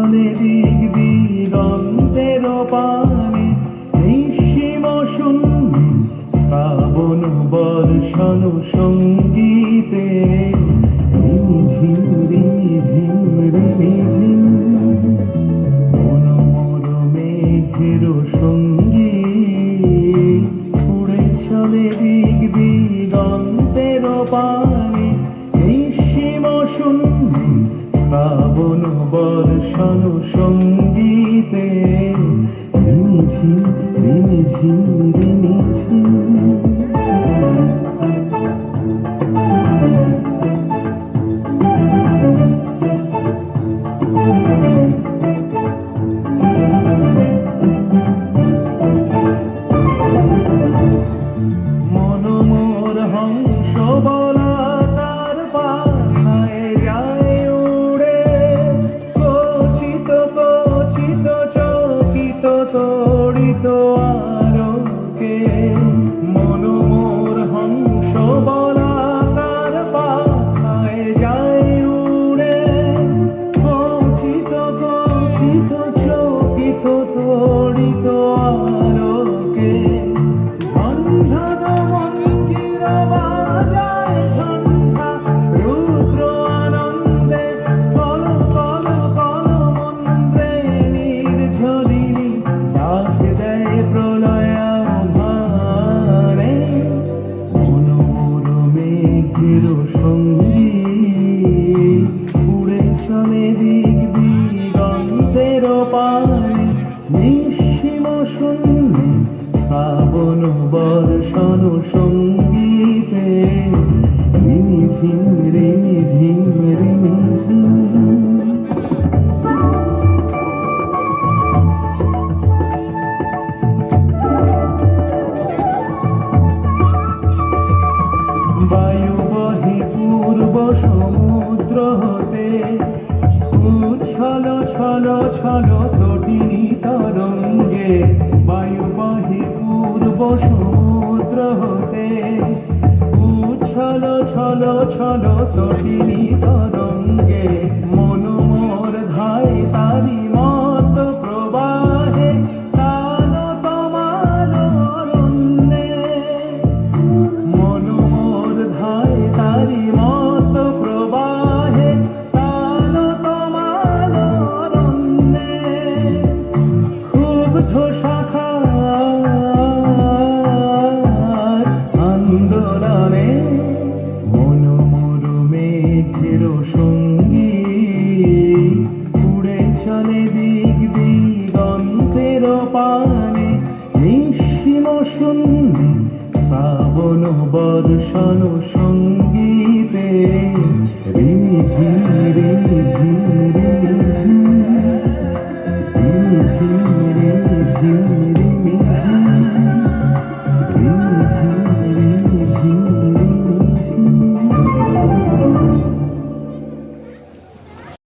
চলে দিক দিগন্তের পানে, নিঃসীম শূন্যে শ্রাবণ বর্ষণ সঙ্গীতে। রিমঝিম রিমঝিম রিমঝিম মনোমর মেঘের সঙ্গীত, উড়ে চলে দিক দিগন্তের পানে, নিঃসীম শূন্যে শ্রাবণ বর্ষণ সঙ্গীতে। রিমঝিম রিমঝিম রিমঝিম মনোমর হংস বলাকার পাখায় যায় উড়ে, কচিত কচিত চকিত তড়িত আলোকে। মনোমর হংস বলাকার পাখায় যায় উড়ে, কচিত কচিত চকিত তড়িত আলোকে। উড়ে চলে দিক দিগন্তের পানে, নিঃসীম শূন্যে শ্রাবণ বর্ষণ সঙ্গীতে। রিমঝিম রিমঝিম রিমঝিম বায়ু বহে পূর্ব সমুদ্র হতে, উচ্ছল ছল ছল তটিনী তরঙ্গে। বায়ু বহে পূর্ব সমুদ্র হতে, উচ্ছল ছল ছল তটিনী তরঙ্গে। মনোমর ধায় তারি মত প্রবাহে, তাল তমাল অরণ্যে। মনোমর ধায় তারি মত প্রবাহে, তাল তমাল অরণ্যে। ক্ষুব্ধ শাখার আন্দোলনে, মনোমর মেঘের সঙ্গীত, উড়ে চলে দিক দিগন্তের পানে, নিঃসীম শূন্যে শ্রাবণ বর্ষণ